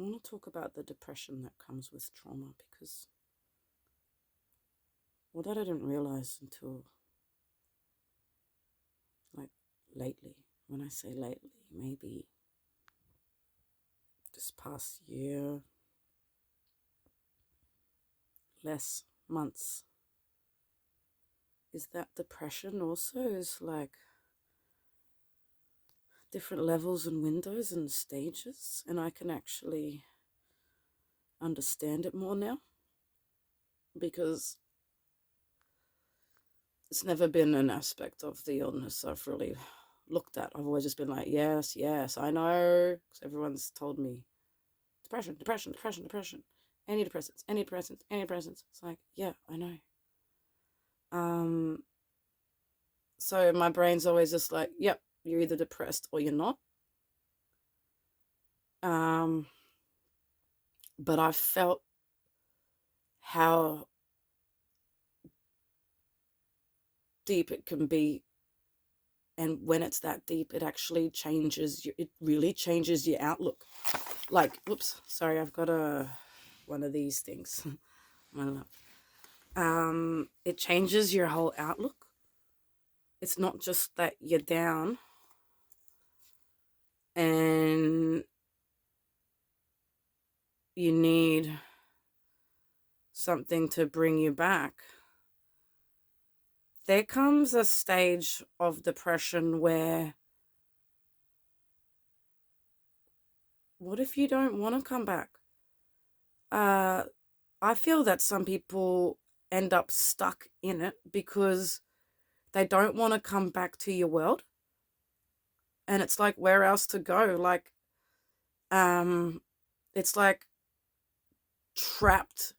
I want to talk about the depression that comes with trauma because, well, that I didn't realize until like lately. When I say lately, maybe this past year, less months, is that depression also is like different levels and windows and stages, and I can actually understand it more now because it's never been an aspect of the illness I've really looked at. I've always just been like, yes, yes, I know, because everyone's told me depression, depression, depression, depression, antidepressants, antidepressants, antidepressants. It's like, yeah, I know. Um, so my brain's always just like, yep, you're either depressed or you're not. Um, but I felt how deep it can be, and when it's that deep, it actually changes you. It really changes your outlook. Like, whoops, sorry, I've got one of these things. It changes your whole outlook. It's not just that you're down and you need something to bring you back. There comes a stage of depression where, what if you don't want to come back? I feel that some people end up stuck in it because they don't want to come back to your world. And it's like, where else to go? Like, it's like trapped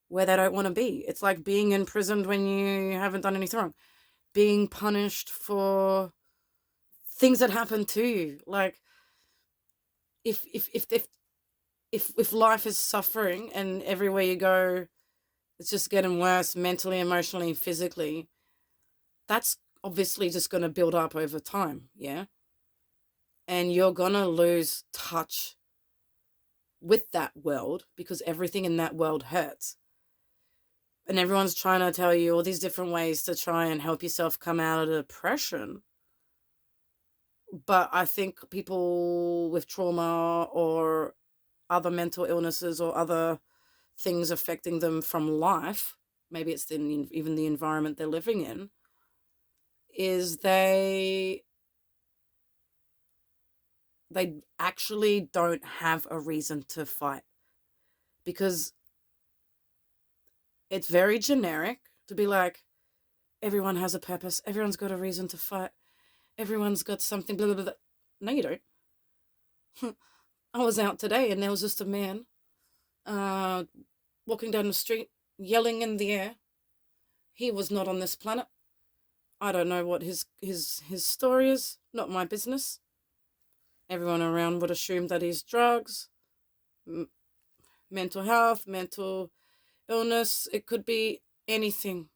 where they don't want to be. It's like being imprisoned when you haven't done anything wrong, being punished for things that happen to you. Like, if life is suffering and everywhere you go, it's just getting worse mentally, emotionally, physically, that's obviously just going to build up over time, yeah? And you're going to lose touch with that world because everything in that world hurts. And everyone's trying to tell you all these different ways to try and help yourself come out of depression. But I think people with trauma or other mental illnesses or other things affecting them from life, maybe it's even the environment they're living in, is they actually don't have a reason to fight, because it's very generic to be like, everyone has a purpose, everyone's got a reason to fight, everyone's got something, blah, blah, blah. No, you don't. I was out today and there was just a man walking down the street, yelling in the air. He was not on this planet. I don't know what his story is. Not my business. Everyone around would assume that he's drugs, mental health, mental illness. It could be anything.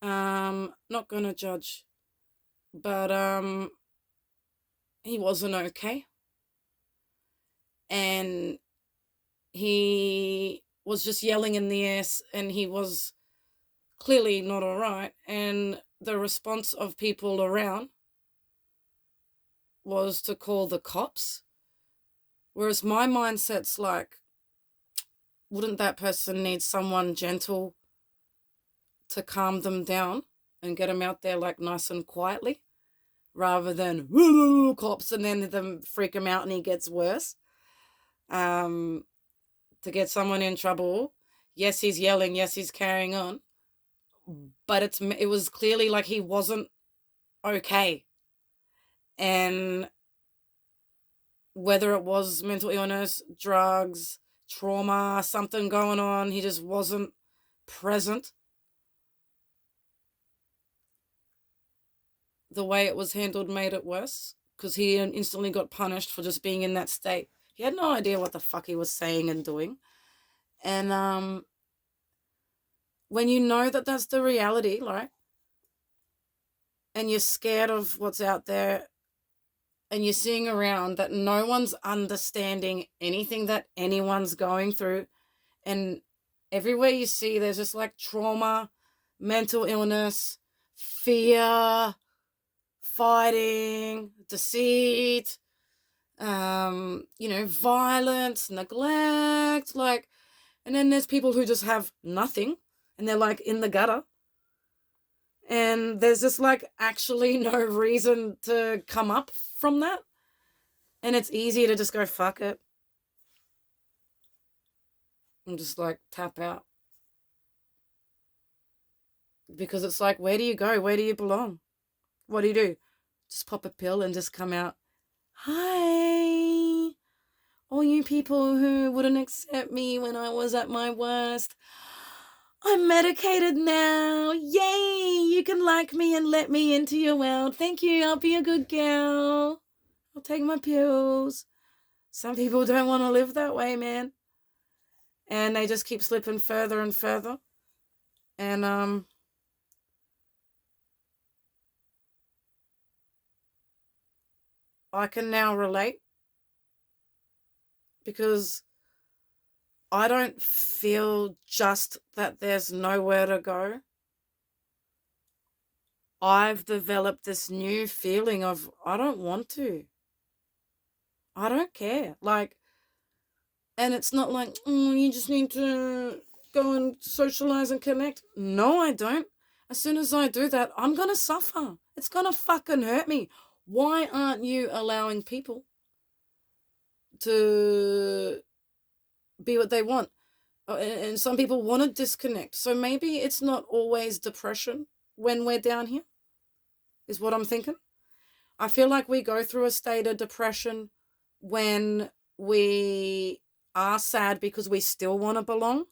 Not gonna judge, but he wasn't okay, and he was just yelling in the air, and he was clearly not all right. And the response of people around was to call the cops. Whereas my mindset's like, wouldn't that person need someone gentle to calm them down and get them out there like nice and quietly, rather than woo cops and then them freak him out and he gets worse? To get someone in trouble, yes, he's yelling, yes, he's carrying on, but it was clearly like he wasn't okay. And whether it was mental illness, drugs, trauma, something going on, he just wasn't present. The way it was handled made it worse because he instantly got punished for just being in that state. He had no idea what the fuck he was saying and doing. And when you know that that's the reality, like, and you're scared of what's out there, and you're seeing around that no one's understanding anything that anyone's going through. And everywhere you see, there's just like trauma, mental illness, fear, fighting, deceit, violence, neglect, like, and then there's people who just have nothing and they're like in the gutter. And there's just like actually no reason to come up from that. And it's easy to just go, fuck it. And just like tap out. Because it's like, where do you go? Where do you belong? What do you do? Just pop a pill and just come out. Hi, all you people who wouldn't accept me when I was at my worst. I'm medicated now. Yay, you can like me and let me into your world. Thank you, I'll be a good girl. I'll take my pills. Some people don't want to live that way, man. And they just keep slipping further and further. And I can now relate because I don't feel just that there's nowhere to go. I've developed this new feeling of I don't want to. I don't care. Like, and it's not like, you just need to go and socialize and connect. No, I don't. As soon as I do that, I'm going to suffer. It's going to fucking hurt me. Why aren't you allowing people to be what they want? And some people want to disconnect. So maybe it's not always depression when we're down here, is what I'm thinking. I feel like we go through a state of depression when we are sad because we still want to belong.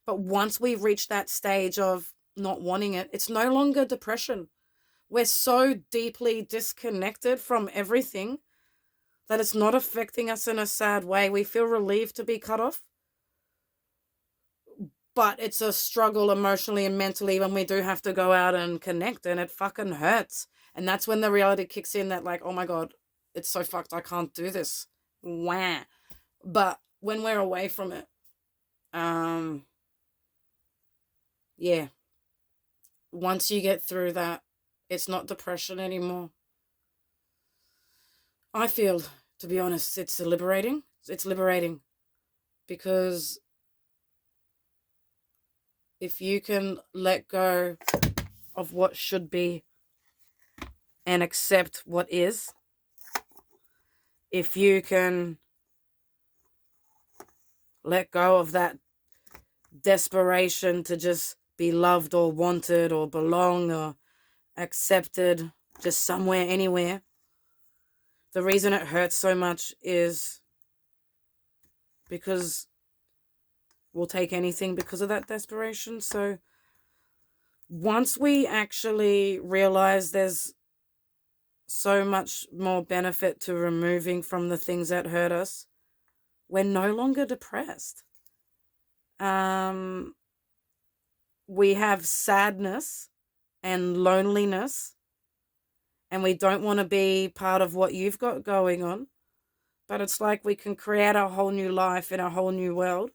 But once we reach that stage of not wanting it, it's no longer depression. We're so deeply disconnected from everything that it's not affecting us in a sad way. We feel relieved to be cut off. But it's a struggle emotionally and mentally when we do have to go out and connect, and it fucking hurts. And that's when the reality kicks in that, like, oh my God, it's so fucked. I can't do this. Wah. But when we're away from it, yeah, once you get through that, it's not depression anymore. I feel, to be honest, it's liberating. It's liberating because if you can let go of what should be and accept what is, if you can let go of that desperation to just be loved or wanted or belong or accepted just somewhere, anywhere, the reason it hurts so much is because we'll take anything because of that desperation. So once we actually realize there's so much more benefit to removing from the things that hurt us, we're no longer depressed. We have sadness and loneliness, and we don't want to be part of what you've got going on. But it's like we can create a whole new life in a whole new world.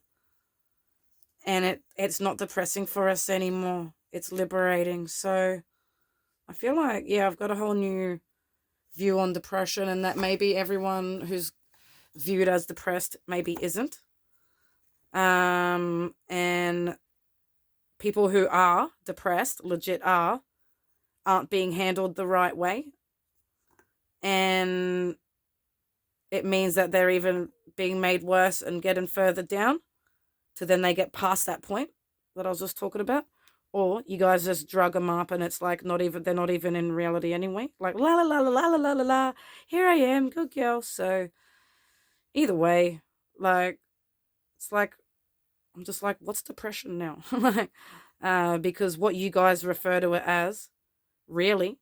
And it's not depressing for us anymore. It's liberating. So I feel like, yeah, I've got a whole new view on depression, and that maybe everyone who's viewed as depressed maybe isn't. And people who are depressed, legit aren't being handled the right way. And it means that they're even being made worse and getting further down to then they get past that point that I was just talking about. Or you guys just drug them up and it's like they're not even in reality anyway. Like, la la la la la la la la, here I am, good girl. So either way, like, it's like, I'm just like, what's depression now? Because what you guys refer to it as, really,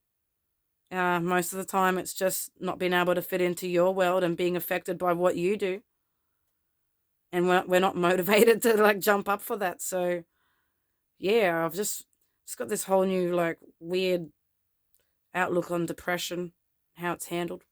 most of the time it's just not being able to fit into your world and being affected by what you do. And we're not motivated to like jump up for that. So yeah, I've just got this whole new like weird outlook on depression how it's handled.